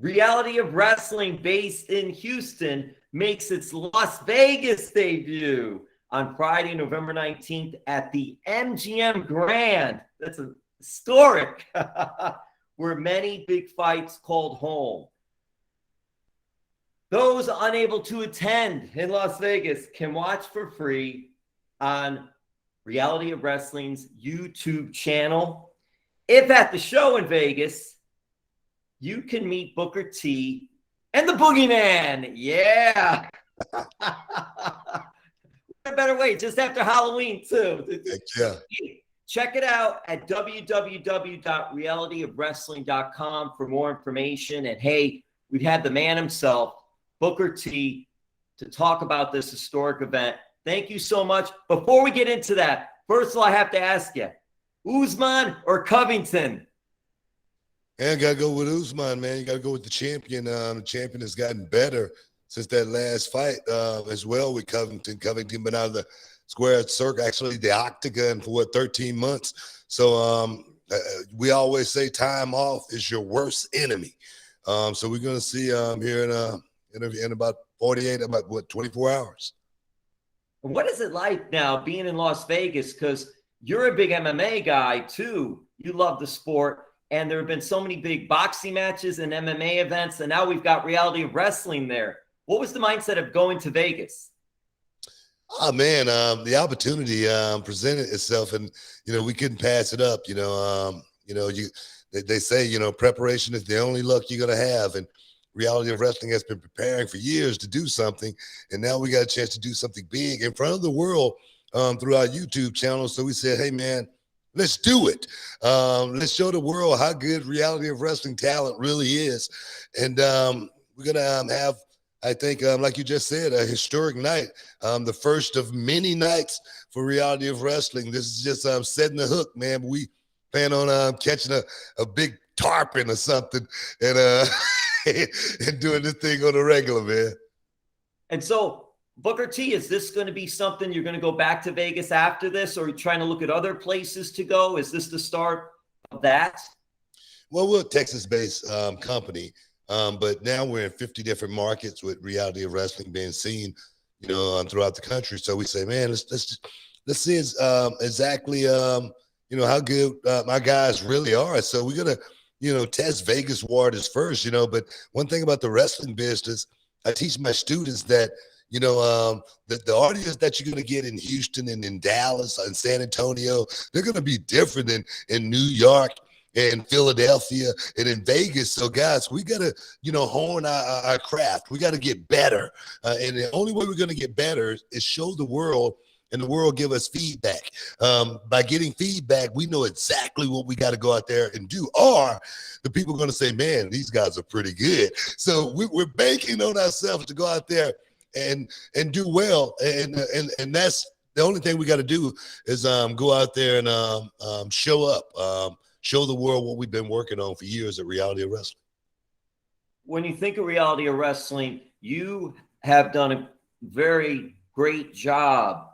Reality of Wrestling, based in Houston, makes its Las Vegas debut on Friday, November 19th at the MGM Grand. That's a historic, where many big fights called home. Those unable to attend in Las Vegas can watch for free on Reality of Wrestling's YouTube channel. If at the show in Vegas, you can meet Booker T and the Boogeyman. Yeah. What a better way, just after Halloween, too. Yeah. Check it out at www.realityofwrestling.com for more information. And hey, we've had the man himself, Booker T, to talk about this historic event. Thank you so much. Before we get into that, first of all, I have to ask you, Usman or Covington? And got to go with Usman, man. You got to go with the champion. The champion has gotten better since that last fight as well with Covington. Covington been out of the square circle, actually the octagon for 13 months. So we always say time off is your worst enemy. So we're going to see here in about 24 hours. What is it like now being in Las Vegas? Because you're a big MMA guy too. You love the sport. And there have been so many big boxing matches and MMA events. And now we've got Reality of Wrestling there. What was the mindset of going to Vegas? Oh, man, the opportunity presented itself, and, we couldn't pass it up. They say, preparation is the only luck you're going to have. And Reality of Wrestling has been preparing for years to do something. And now we got a chance to do something big in front of the world through our YouTube channel. So we said, hey, man, let's do it. Let's show the world how good Reality of Wrestling talent really is. And we're going to have, I think, like you just said, a historic night, the first of many nights for Reality of Wrestling. This is just setting the hook, man. We plan on catching a big tarpon or something and and doing this thing on the regular, man. And so, Booker T, is this going to be something you're going to go back to Vegas after this, or are you trying to look at other places to go? Is this the start of that? Well, we're a Texas-based company, but now we're in 50 different markets with Reality of Wrestling being seen, throughout the country. So we say, man, let's see exactly, how good my guys really are. So we're gonna, test Vegas waters first, But one thing about the wrestling business, I teach my students that. The audience that you're going to get in Houston and in Dallas and San Antonio, they're going to be different than in New York and Philadelphia and in Vegas. So, guys, we got to, hone our craft. We got to get better. And the only way we're going to get better is show the world, and the world give us feedback. By getting feedback, we know exactly what we got to go out there and do. Or the people are going to say, man, these guys are pretty good. So we're banking on ourselves to go out there and do well, and that's the only thing we got to do is go out there and show up, show the world what we've been working on for years at Reality of Wrestling. When you think of Reality of Wrestling, you have done a very great job,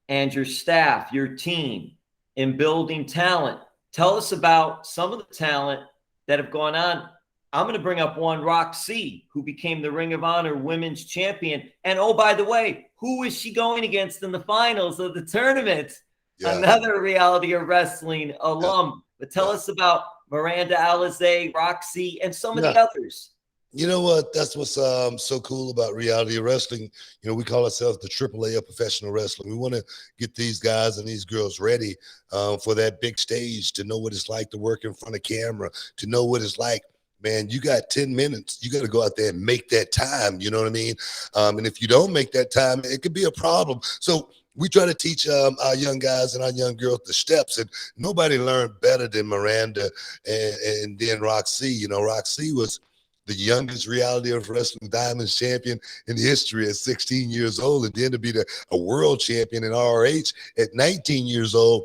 and your staff, your team, in building talent. Tell us about some of the talent that have gone on. I'm going to bring up one, Roxy, who became the Ring of Honor Women's Champion. And, oh, by the way, who is she going against in the finals of the tournament? Yeah. Another Reality of Wrestling alum. Yeah. But tell us about Miranda Alizé, Roxy, and some of the others. You know what? That's what's so cool about Reality of Wrestling. We call ourselves the AAA of professional wrestling. We want to get these guys and these girls ready for that big stage, to know what it's like to work in front of camera, to know what it's like. Man, you got 10 minutes. You got to go out there and make that time. You know what I mean? And if you don't make that time, it could be a problem. So we try to teach our young guys and our young girls the steps. And nobody learned better than Miranda and then Roxy. Roxy was the youngest Reality of Wrestling Diamonds champion in history at 16 years old. And then to be a world champion in ROH at 19 years old.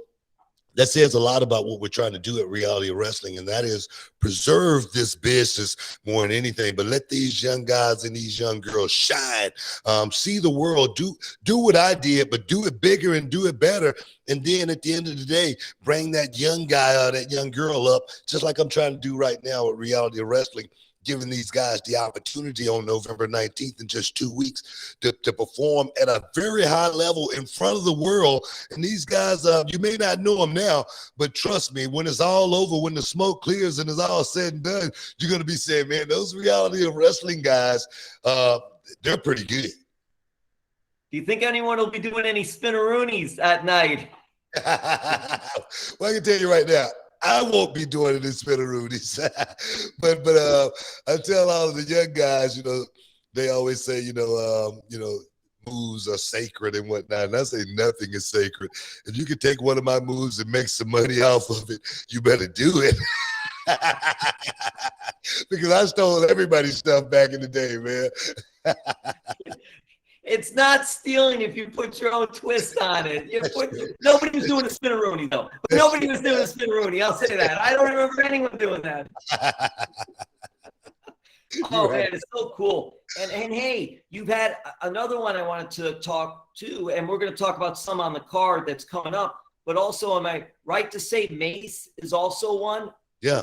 That says a lot about what we're trying to do at Reality of Wrestling, and that is preserve this business more than anything. But let these young guys and these young girls shine, see the world, do what I did, but do it bigger and do it better. And then at the end of the day, bring that young guy or that young girl up, just like I'm trying to do right now at Reality of Wrestling. giving these guys the opportunity on November 19th in just 2 weeks to perform at a very high level in front of the world. And these guys, you may not know them now, but trust me, when it's all over, when the smoke clears and it's all said and done, you're going to be saying, man, those reality of wrestling guys, they're pretty good. Do you think anyone will be doing any spinneroonies at night? Well, I can tell you right now, I won't be doing it in spinneroonies. but I tell all of the young guys, they always say, moves are sacred and whatnot. And I say nothing is sacred. If you can take one of my moves and make some money off of it, you better do it. Because I stole everybody's stuff back in the day, man. It's not stealing if you put your own twist on it. Nobody was doing a spinneroonie, though. Nobody was doing a spinneroonie. I'll say that. I don't remember anyone doing that. Oh, man, it's so cool. And hey, you've had another one I wanted to talk to, and we're going to talk about some on the card that's coming up. But also, am I right to say Mace is also one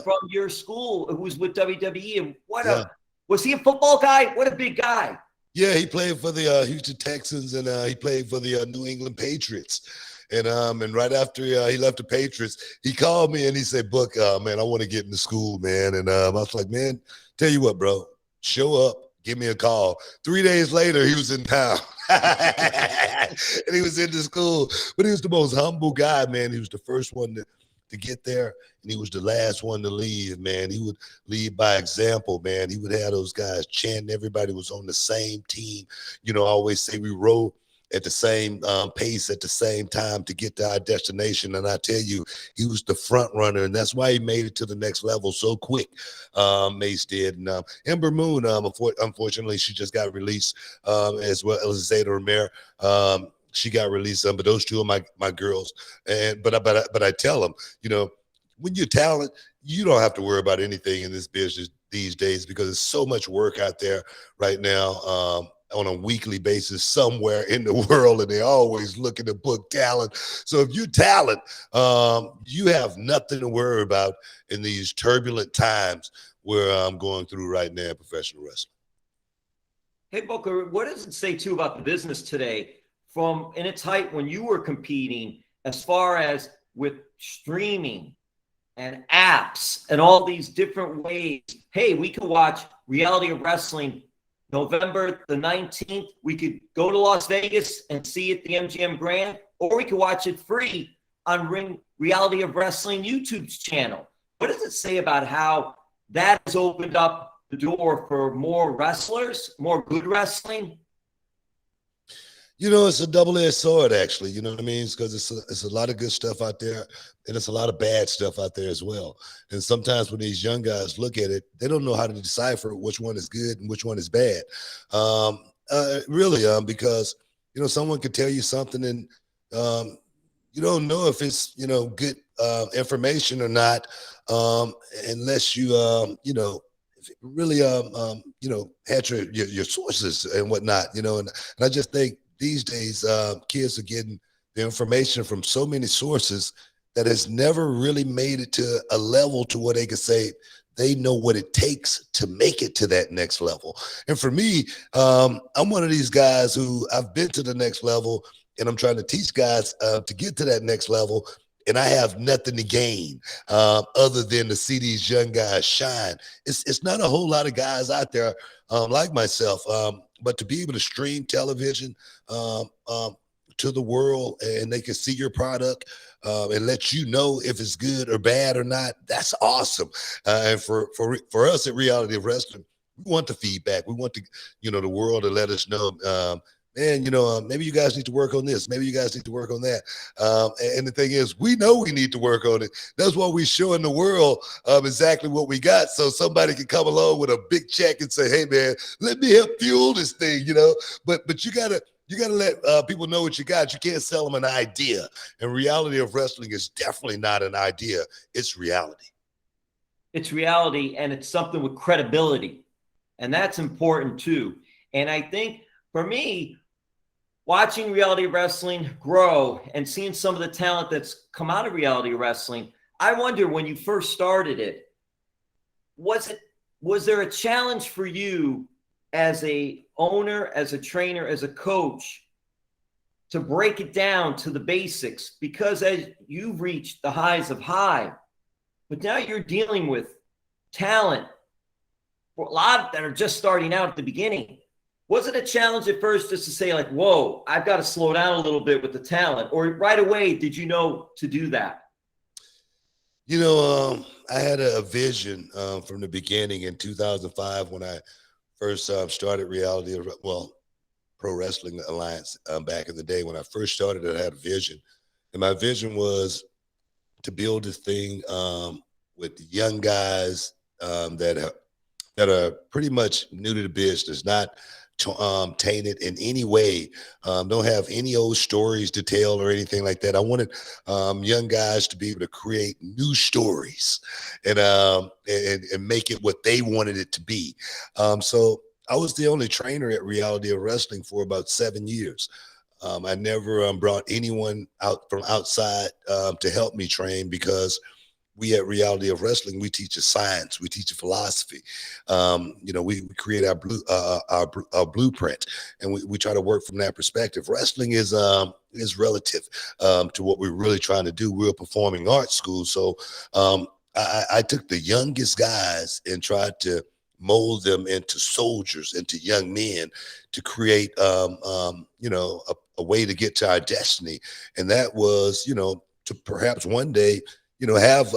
from your school who was with WWE? And was he a football guy? What a big guy. Yeah, he played for the Houston Texans, and he played for the New England Patriots. And right after he left the Patriots, he called me and he said, "Book, man, I want to get into school, man." And I was like, "Man, tell you what, bro, show up, give me a call." 3 days later, he was in town, and he was into school. But he was the most humble guy, man. He was the first one to get there, and he was the last one to leave, man. He would lead by example, man. He would have those guys chanting. Everybody was on the same team. I always say we row at the same pace at the same time to get to our destination. And I tell you, he was the front runner, and that's why he made it to the next level so quick. Mace did. And Ember Moon, unfortunately, she just got released, as well as Zeta Romero. She got released, but those two are my girls. But I tell them, when you're talent, you don't have to worry about anything in this business these days, because there's so much work out there right now on a weekly basis somewhere in the world, and they're always looking to book talent. So if you're talent, you have nothing to worry about in these turbulent times where I'm going through right now in professional wrestling. Hey, Booker, what does it say, too, about the business today from in its height when you were competing, as far as with streaming and apps and all these different ways? Hey, we could watch Reality of Wrestling November the 19th. We could go to Las Vegas and see it at the MGM Grand, or we could watch it free on Reality of Wrestling YouTube's channel. What does it say about how that has opened up the door for more wrestlers, more good wrestling? It's a double-edged sword, actually. You know what I mean? Because it's a lot of good stuff out there, and it's a lot of bad stuff out there as well. And sometimes when these young guys look at it, they don't know how to decipher which one is good and which one is bad. Really, because someone could tell you something, and you don't know if it's good information or not, unless you really had your sources and whatnot. And I just think these days, kids are getting the information from so many sources that has never really made it to a level to where they can say they know what it takes to make it to that next level. And for me, I'm one of these guys who I've been to the next level, and I'm trying to teach guys to get to that next level. And I have nothing to gain other than to see these young guys shine. It's not a whole lot of guys out there like myself, but to be able to stream television to the world, and they can see your product and let you know if it's good or bad or not, that's awesome. And for us at Reality of Wrestling, we want the feedback. We want the world to let us know, man, maybe you guys need to work on this. Maybe you guys need to work on that. And the thing is, we know we need to work on it. That's why we're showing the world exactly what we got, so somebody can come along with a big check and say, "Hey, man, let me help fuel this thing," But you gotta let people know what you got. You can't sell them an idea. And Reality of Wrestling is definitely not an idea. It's reality. It's reality, and it's something with credibility, and that's important too. And I think for me, watching Reality Wrestling grow and seeing some of the talent that's come out of Reality Wrestling, I wonder, when you first started it, was it was there a challenge for you as a owner, as a trainer, as a coach to break it down to the basics? Because as you've reached the highs of high, but now you're dealing with talent for a lot that are just starting out at the beginning. Was it a challenge at first just to say like, whoa, I've got to slow down a little bit with the talent? Or right away, did you know to do that? You know, I had a vision from the beginning in 2005 when I first started Pro Wrestling Alliance back in the day. When I first started, I had a vision. And my vision was to build this thing with young guys that are pretty much new to the business, not tainted in any way, don't have any old stories to tell or anything like that. I wanted young guys to be able to create new stories and make it what they wanted it to be. So I was the only trainer at Reality of Wrestling for about 7 years. I never brought anyone out from outside to help me train, because we at Reality of Wrestling, we teach a science, we teach a philosophy. We create our blueprint, and we try to work from that perspective. Wrestling is relative to what we're really trying to do. We're a performing arts school, so I took the youngest guys and tried to mold them into soldiers, into young men, to create a way to get to our destiny. And that was, to perhaps one day, have,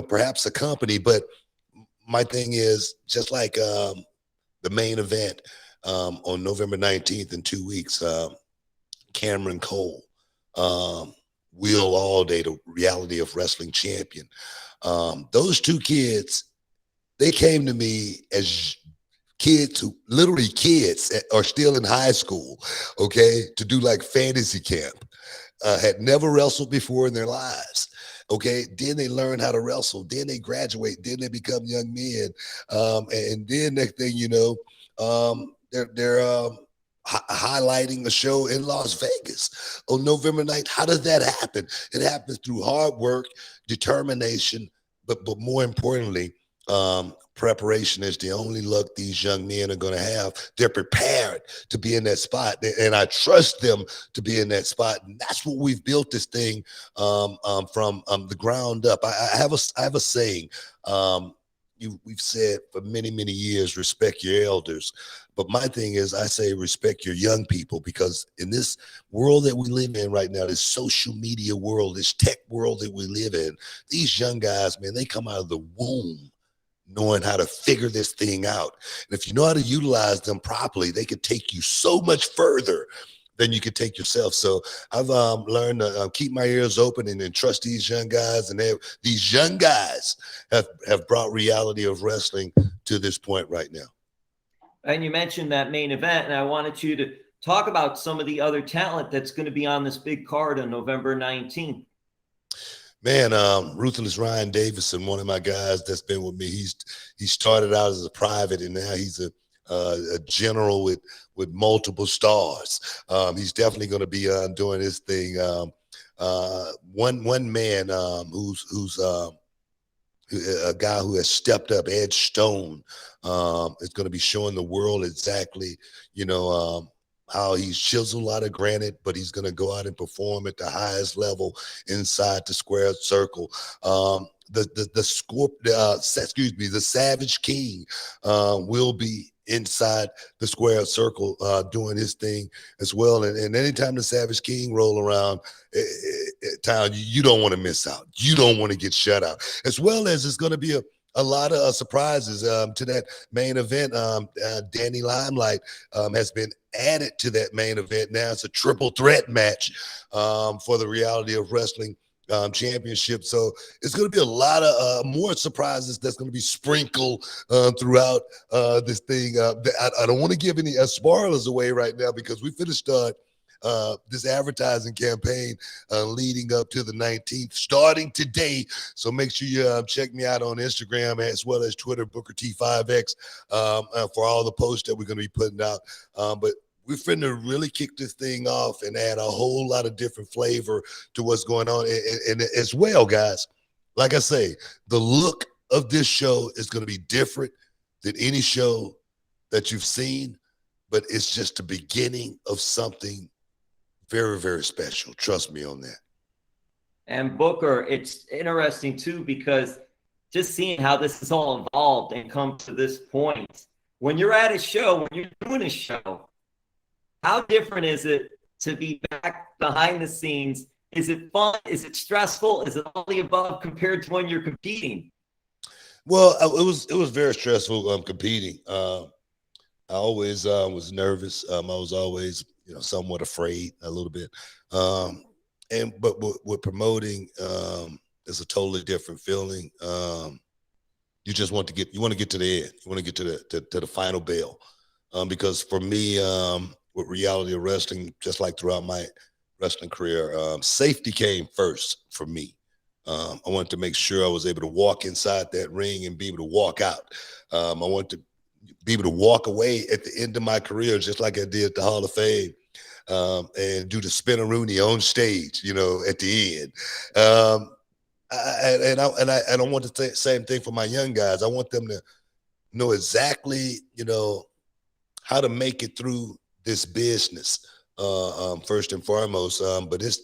perhaps a company. But my thing is, just like the main event on November 19th in 2 weeks, Cameron Cole, Will Allday, the Reality of Wrestling champion. Those two kids, they came to me as kids who literally are still in high school, okay, to do like fantasy camp, had never wrestled before in their lives. Okay, then they learn how to wrestle. Then they graduate. Then they become young men. And then next thing you know, they're highlighting a show in Las Vegas on November 9th. How does that happen? It happens through hard work, determination, but more importantly, preparation is the only luck these young men are going to have. They're prepared to be in that spot, and I trust them to be in that spot. And that's what we've built this thing from the ground up. I have a saying. We've said for many, many years, respect your elders. But my thing is, I say respect your young people, because in this world that we live in right now, this social media world, this tech world that we live in, these young guys, man, they come out of the womb knowing how to figure this thing out. And if you know how to utilize them properly, they could take you so much further than you could take yourself. So I've learned to keep my ears open and trust these young guys. And these young guys have brought Reality of Wrestling to this point right now. And you mentioned that main event, and I wanted you to talk about some of the other talent that's going to be on this big card on November 19th. Man, Ruthless Ryan Davidson, one of my guys that's been with me. He started out as a private, and now he's a general with multiple stars. He's definitely going to be doing his thing. One man who's a guy who has stepped up, Ed Stone, is going to be showing the world exactly, how he's chiseled a lot of granite, but he's going to go out and perform at the highest level inside the square circle. The Savage King will be inside the square circle doing his thing as well. And anytime the Savage King roll around town, you don't want to miss out. You don't want to get shut out. As well as it's going to be a lot of surprises to that main event. Danny Limelight has been added to that main event. Now it's a triple threat match for the Reality of Wrestling championship. So it's going to be a lot of more surprises that's going to be sprinkled throughout this thing. I don't want to give any spoilers away right now, because we finished this advertising campaign leading up to the 19th, starting today. So make sure you check me out on Instagram as well as Twitter, Booker T5X, for all the posts that we're going to be putting out. But we're finna really kick this thing off and add a whole lot of different flavor to what's going on. And as well, guys, like I say, the look of this show is going to be different. than any show that you've seen, but it's just the beginning of something very, very special. Trust me on that. And Booker, it's interesting too, because just seeing how this has all evolved and come to this point. When you're at a show, when you're doing a show, how different is it to be back behind the scenes? Is it fun? Is it stressful? Is it all the above compared to when you're competing? Well, it was very stressful competing. I always was nervous. I was always, somewhat afraid a little bit. But with promoting, it's a totally different feeling. You just want to get to the end. You want to get to the final bell. Because for me, with reality of wrestling, just like throughout my wrestling career, safety came first for me. I wanted to make sure I was able to walk inside that ring and be able to walk out. I wanted to be able to walk away at the end of my career, just like I did at the Hall of Fame, and do the spin-a-rooney on stage, at the end. I don't want the same thing for my young guys. I want them to know exactly, how to make it through this business, first and foremost. But it's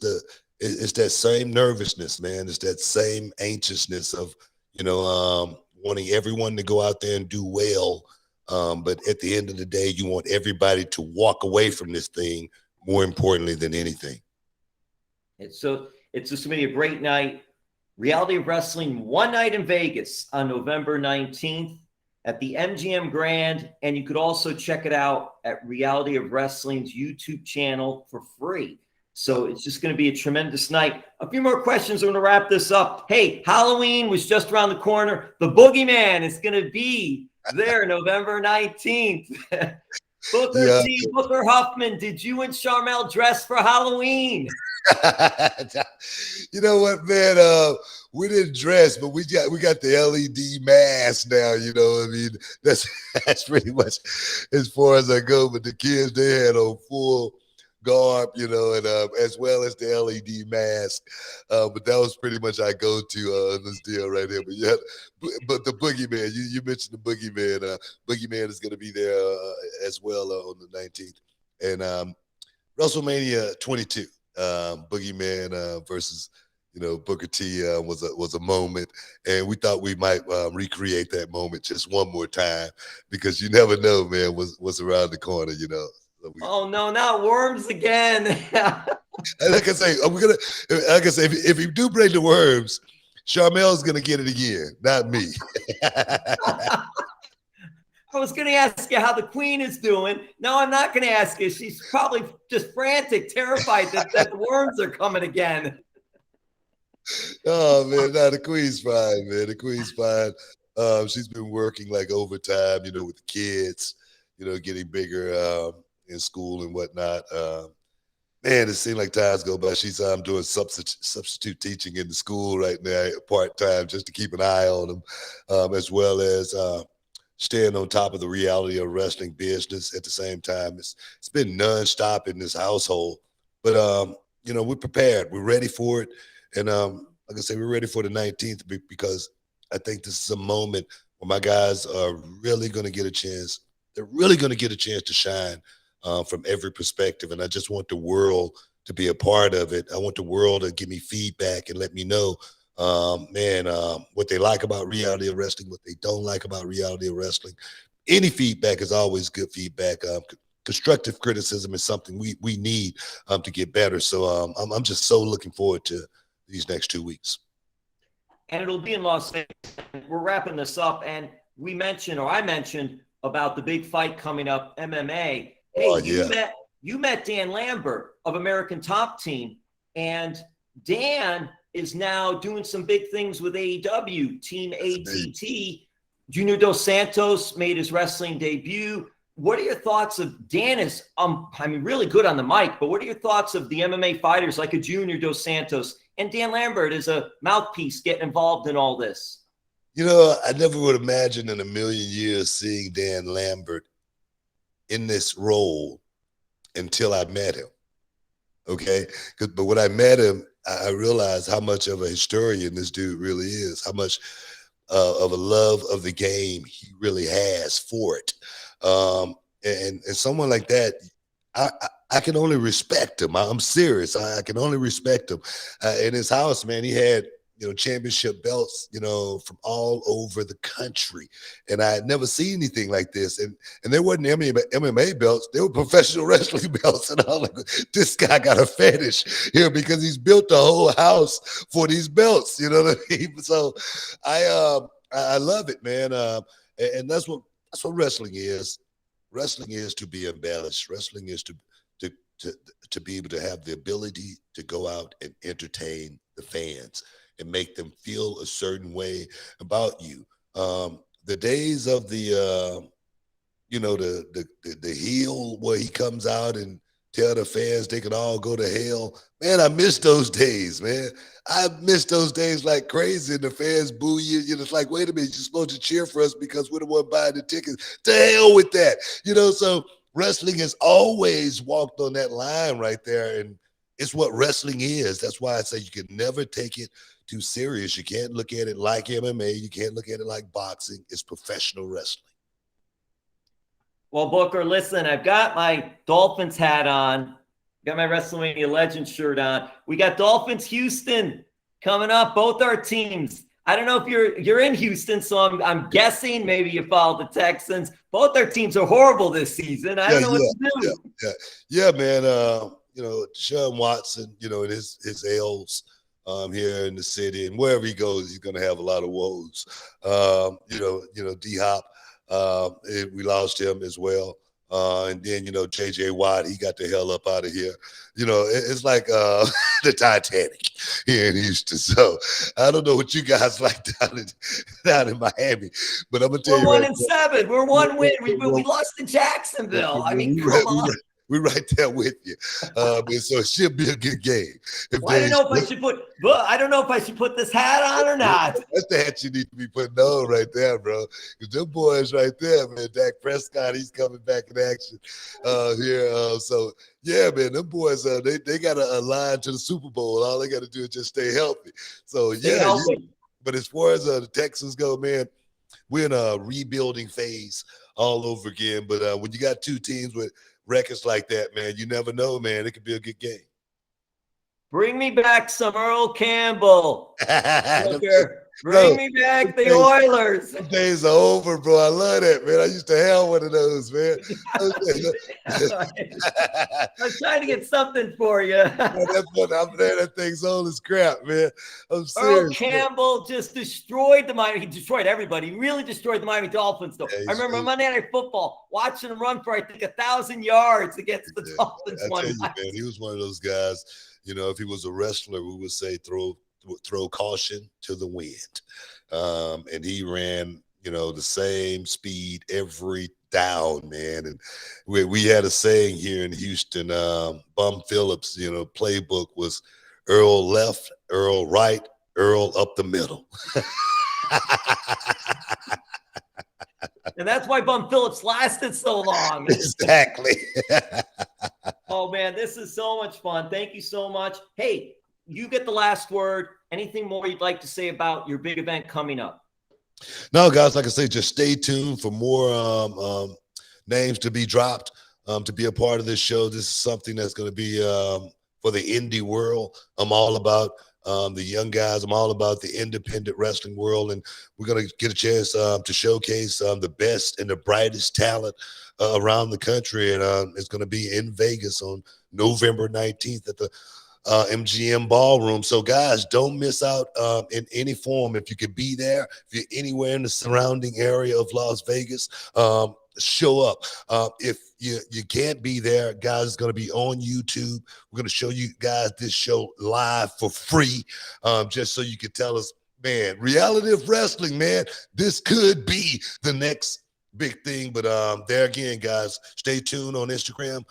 that same nervousness, man. It's that same anxiousness of, wanting everyone to go out there and do well. But at the end of the day, you want everybody to walk away from this thing more importantly than anything. It's just going to be a great night. Reality of Wrestling, one night in Vegas on November 19th at the MGM Grand. And you could also check it out at Reality of Wrestling's YouTube channel for free. So it's just going to be a tremendous night. A few more questions. I'm going to wrap this up. Hey, Halloween was just around the corner. The Boogeyman is going to be there November 19th. Booker T. Booker Huffman, did you and Sharmell dress for Halloween? You know what, man? We didn't dress, but we got the LED mask now. That's pretty much as far as I go. But the kids, they had on full garb, and as well as the LED mask. But that was pretty much our go-to on this deal right here. But yeah, but the Boogeyman, you mentioned the Boogeyman. Boogeyman is going to be there as well on the 19th. And WrestleMania 22, Boogeyman versus Booker T was a moment, and we thought we might recreate that moment just one more time, because you never know, man, what's around the corner, Oh no, not worms again. Like I say, if you do bring the worms, Sharmell's gonna get it again, not me. I was going to ask you how the Queen is doing. No, I'm not going to ask you. She's probably just frantic, terrified that the worms are coming again. Oh man, no, the Queen's fine, man. The Queen's fine. She's been working like overtime, with the kids, getting bigger in school and whatnot. Man, it seems like times go by. She's doing substitute teaching in the school right now, part-time, just to keep an eye on them, as well as staying on top of the reality of wrestling business at the same time. It's been nonstop in this household, but we're prepared. We're ready for it, and like I say, we're ready for the 19th because I think this is a moment where my guys are really going to get a chance. They're really going to get a chance to shine from every perspective, and I just want the world to be a part of it. I want the world to give me feedback and let me know, what they like about reality of wrestling, what they don't like about reality of wrestling. Any feedback is always good feedback. Constructive criticism is something we need to get better. So I'm just so looking forward to these next 2 weeks. And it'll be in Las Vegas. We're wrapping this up, and I mentioned about the big fight coming up, MMA. Hey, you met Dan Lambert of American Top Team, and Dan is now doing some big things with AEW, Team ATT. Junior Dos Santos made his wrestling debut. What are your thoughts of Dan is, really good on the mic, but what are your thoughts of the MMA fighters like a Junior Dos Santos and Dan Lambert as a mouthpiece getting involved in all this? I never would imagine in a million years seeing Dan Lambert in this role until I met him. Okay. But when I met him, I realized how much of a historian this dude really is, how much of a love of the game he really has for it. And someone like that, I can only respect him. I'm serious. I can only respect him. In his house, man, he had, championship belts, from all over the country. And I had never seen anything like this. And there wasn't MMA belts. They were professional wrestling belts. And I'm like, this guy got a fetish here because he's built the whole house for these belts. You know what I mean? So I love it, man. And that's what wrestling is. Wrestling is to be embellished. Wrestling is to be able to have the ability to go out and entertain the fans and make them feel a certain way about you. The days of the heel where he comes out and tell the fans they can all go to hell. Man, I miss those days, man. I miss those days like crazy, and the fans boo you. It's like, wait a minute, you're supposed to cheer for us because we're the one buying the tickets. To hell with that. So wrestling has always walked on that line right there, and it's what wrestling is. That's why I say you can never take it too serious. You can't look at it like MMA. You can't look at it like boxing. It's professional wrestling. Well, Booker, listen, I've got my Dolphins hat on. Got my WrestleMania Legends shirt on. We got Dolphins Houston coming up, both our teams. I don't know if you're in Houston, so I'm guessing maybe you follow the Texans. Both our teams are horrible this season. I don't know what to do. Yeah, man. Deshaun Watson, and his L's here in the city, and wherever he goes, he's going to have a lot of woes. D-Hop, we lost him as well. And then, J.J. Watt, he got the hell up out of here. It's like the Titanic here in Houston. So I don't know what you guys like down in Miami, but I'm going to tell you. We're 1-7. We're one win. We lost to Jacksonville. I mean, come on. We're right there with you. And so it should be a good game. I don't know if I should put this hat on or not. That's the hat you need to be putting on right there, bro. Because them boys right there, man. Dak Prescott, he's coming back in action here. So yeah, man, them boys, they got a line to the Super Bowl. All they got to do is just stay healthy. So yeah. But as far as the Texans go, man, we're in a rebuilding phase all over again. But when you got two teams with records like that, man, you never know, man. It could be a good game. Bring me back some Earl Campbell. Bring me back the Oilers. Those days are over, bro. I love that, man. I used to have one of those, man. I was trying to get something for you. That thing's old as crap, man. I'm serious. Earl Campbell just destroyed the Miami. He destroyed everybody. He really destroyed the Miami Dolphins, though. I remember Monday Night Football, watching him run for, I think, 1,000 yards against the Dolphins one night. Man, he was one of those guys, if he was a wrestler, we would say throw caution to the wind. And he ran, the same speed every down, man. And we had a saying here in Houston, Bum Phillips, playbook was Earl left, Earl right, Earl up the middle. And that's why Bum Phillips lasted so long. Exactly. Oh, man, this is so much fun. Thank you so much. Hey, you get the last word. Anything more you'd like to say about your big event coming up? No, guys, like I say, just stay tuned for more names to be dropped, to be a part of this show. This is something that's going to be for the indie world. I'm all about the young guys. I'm all about the independent wrestling world, and we're going to get a chance to showcase the best and the brightest talent around the country, and it's going to be in Vegas on November 19th at the MGM Ballroom. So guys, don't miss out in any form. If you could be there, if you're anywhere in the surrounding area of Las Vegas, show up. If you can't be there, guys, it's going to be on YouTube. We're going to show you guys this show live for free, just so you can tell us, man, reality of wrestling, man, this could be the next big thing. But there again, guys, stay tuned on Instagram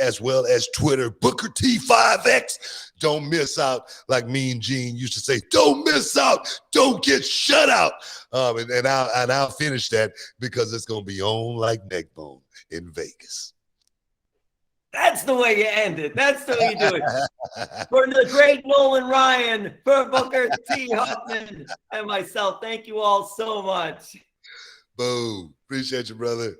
as well as Twitter, Booker T5X. Don't miss out, like Mean Gene used to say, don't miss out, don't get shut out. And I'll finish that because it's gonna be on like neck bone in Vegas. That's the way you end it. That's the way you do it. For the great Nolan Ryan, for Booker T. Huffman, and myself, thank you all so much. Boom. Appreciate you, brother.